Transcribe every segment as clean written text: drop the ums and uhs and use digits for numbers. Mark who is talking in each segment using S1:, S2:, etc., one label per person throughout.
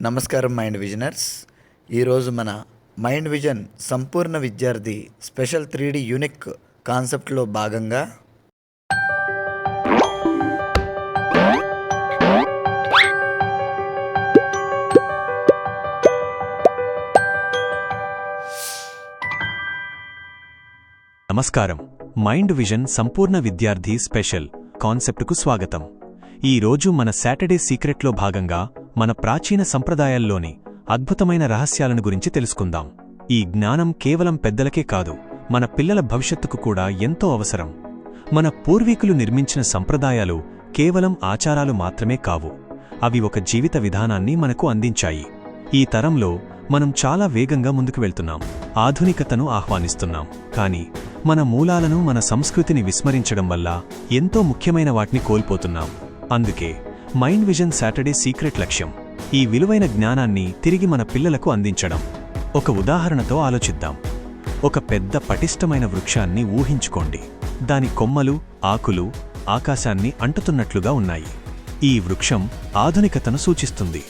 S1: నమస్కారం మైండ్ విజనర్స్. ఈరోజు మన మైండ్ విజన్ సంపూర్ణ విద్యార్థి స్పెషల్ 3D యూనిక్ కాన్సెప్ట్లో భాగంగా
S2: నమస్కారం. మైండ్ విజన్ సంపూర్ణ విద్యార్థి స్పెషల్ కాన్సెప్ట్కు స్వాగతం. ఈరోజు మన సాటర్డే సీక్రెట్లో భాగంగా మన ప్రాచీన సంప్రదాయాల్లోని అద్భుతమైన రహస్యాలను గురించి తెలుసుకుందాం. ఈ జ్ఞానం కేవలం పెద్దలకే కాదు, మన పిల్లల భవిష్యత్తుకు కూడా ఎంతో అవసరం. మన పూర్వీకులు నిర్మించిన సంప్రదాయాలు కేవలం ఆచారాలు మాత్రమే కావు, అవి ఒక జీవిత విధానాన్ని మనకు అందించాయి. ఈ తరంలో మనం చాలా వేగంగా ముందుకు వెళ్తున్నాం, ఆధునికతను ఆహ్వానిస్తున్నాం. కానీ మన మూలాలను, మన సంస్కృతిని విస్మరించడం వల్ల ఎంతో ముఖ్యమైన వాటిని కోల్పోతున్నాం. అందుకే మైండ్ విజన్ సాటర్డే సీక్రెట్ లక్ష్యం ఈ విలువైన జ్ఞానాన్ని తిరిగి మన పిల్లలకు అందించడం. ఒక ఉదాహరణతో ఆలోచిద్దాం. ఒక పెద్ద పటిష్టమైన వృక్షాన్ని ఊహించుకోండి. దాని కొమ్మలు, ఆకులు ఆకాశాన్ని అంటుతున్నట్లుగా ఉన్నాయి. ఈ వృక్షం ఆధునికతను సూచిస్తుంది.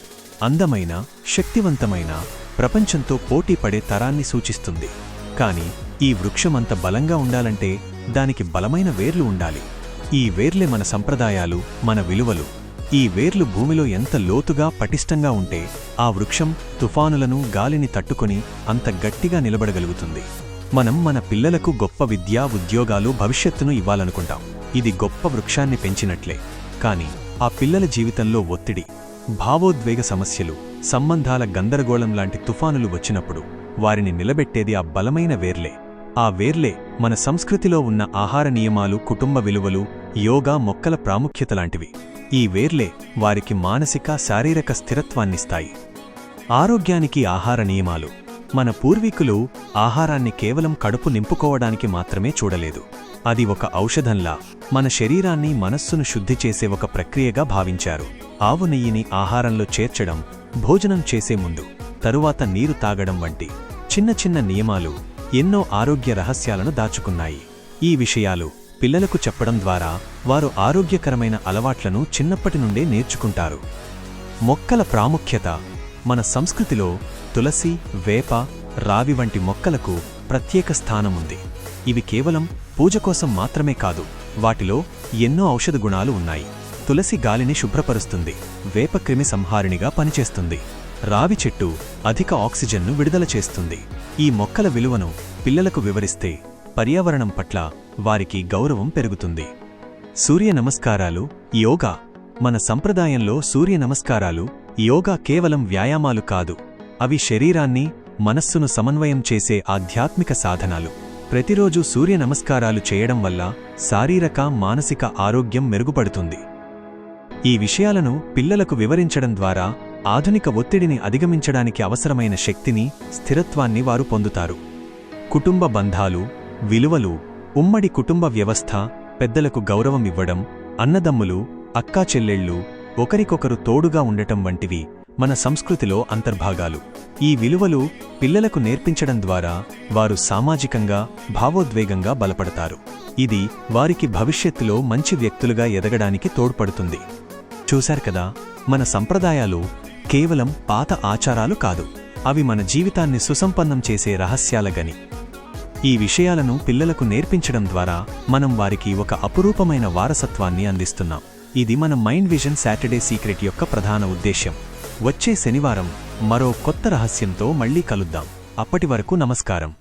S2: అందమైన, శక్తివంతమైన, ప్రపంచంతో పోటీపడే తరాన్ని సూచిస్తుంది. కాని ఈ వృక్షమంత బలంగా ఉండాలంటే దానికి బలమైన వేర్లు ఉండాలి. ఈ వేర్లే మన సంప్రదాయాలు, మన విలువలు. ఈ వేర్లు భూమిలో ఎంత లోతుగా, పటిష్టంగా ఉంటే ఆ వృక్షం తుఫానులను, గాలిని తట్టుకొని అంత గట్టిగా నిలబడగలుగుతుంది. మనం మన పిల్లలకు గొప్ప విద్య, ఉద్యోగాలు, భవిష్యత్తును ఇవ్వాలనుకుంటాం. ఇది గొప్ప వృక్షాన్ని పెంచినట్లే. కాని ఆ పిల్లల జీవితంలో ఒత్తిడి, భావోద్వేగ సమస్యలు, సంబంధాల గందరగోళం లాంటి తుఫానులు వచ్చినప్పుడు వారిని నిలబెట్టేది ఆ బలమైన వేర్లే. ఆ వేర్లే మన సంస్కృతిలో ఉన్న ఆహార నియమాలు, కుటుంబ విలువలు, యోగా, మొక్కల ప్రాముఖ్యత లాంటివి. ఈ వేర్లే వారికి మానసిక, శారీరక స్థిరత్వాన్నిస్తాయి. ఆరోగ్యానికి ఆహార నియమాలు. మన పూర్వీకులు ఆహారాన్ని కేవలం కడుపు నింపుకోవడానికి మాత్రమే చూడలేదు. అది ఒక ఔషధంలా, మన శరీరాన్ని, మనస్సును శుద్ధి చేసే ఒక ప్రక్రియగా భావించారు. ఆవు నెయ్యిని ఆహారంలో చేర్చడం, భోజనం చేసే ముందు, తరువాత నీరు తాగడం వంటి చిన్న చిన్న నియమాలు ఎన్నో ఆరోగ్య రహస్యాలను దాచుకున్నాయి. ఈ విషయాలు పిల్లలకు చెప్పడం ద్వారా వారు ఆరోగ్యకరమైన అలవాట్లను చిన్నప్పటి నుండే నేర్చుకుంటారు. మొక్కల ప్రాముఖ్యత. మన సంస్కృతిలో తులసి, వేప, రావి వంటి మొక్కలకు ప్రత్యేక స్థానముంది. ఇవి కేవలం పూజ కోసం మాత్రమే కాదు, వాటిలో ఎన్నో ఔషధ గుణాలు ఉన్నాయి. తులసి గాలిని శుభ్రపరుస్తుంది, వేప క్రిమి సంహారిణిగా పనిచేస్తుంది, రావి చెట్టు అధిక ఆక్సిజన్ను విడుదల చేస్తుంది. ఈ మొక్కల విలువను పిల్లలకు వివరిస్తే పర్యావరణం పట్ల వారికి గౌరవం పెరుగుతుంది. సూర్య నమస్కారాలు, యోగా. మన సంప్రదాయంలో సూర్య నమస్కారాలు, యోగా కేవలం వ్యాయామాలు కాదు, అవి శరీరాన్ని, మనస్సును సమన్వయం చేసే ఆధ్యాత్మిక సాధనాలు. ప్రతిరోజు సూర్య నమస్కారాలు చేయడం వల్ల శారీరక, మానసిక ఆరోగ్యం మెరుగుపడుతుంది. ఈ విషయాలను పిల్లలకు వివరించడం ద్వారా ఆధునిక ఒత్తిడిని అధిగమించడానికి అవసరమైన శక్తిని, స్థిరత్వాన్ని వారు పొందుతారు. కుటుంబ బంధాలు, విలువలు. ఉమ్మడి కుటుంబ వ్యవస్థ, పెద్దలకు గౌరవం ఇవ్వడం, అన్నదమ్ములు, అక్కా చెల్లెళ్ళు ఒకరికొకరు తోడుగా ఉండటం వంటివి మన సంస్కృతిలో అంతర్భాగాలు. ఈ విలువలు పిల్లలకు నేర్పించడం ద్వారా వారు సామాజికంగా, భావోద్వేగంగా బలపడతారు. ఇది వారికి భవిష్యత్తులో మంచి వ్యక్తులుగా ఎదగడానికి తోడ్పడుతుంది. చూశారు కదా, మన సంప్రదాయాలు కేవలం పాత ఆచారాలు కాదు, అవి మన జీవితాన్ని సుసంపన్నం చేసే రహస్యాల గని. ఈ విషయాలను పిల్లలకు నేర్పించడం ద్వారా మనం వారికి ఒక అపురూపమైన వారసత్వాన్ని అందిస్తున్నాం. ఇది మన మైండ్ విజన్ సాటర్డే సీక్రెట్ యొక్క ప్రధాన ఉద్దేశ్యం. వచ్చే శనివారం మరో కొత్త రహస్యంతో మళ్లీ కలుద్దాం. అప్పటి వరకు నమస్కారం.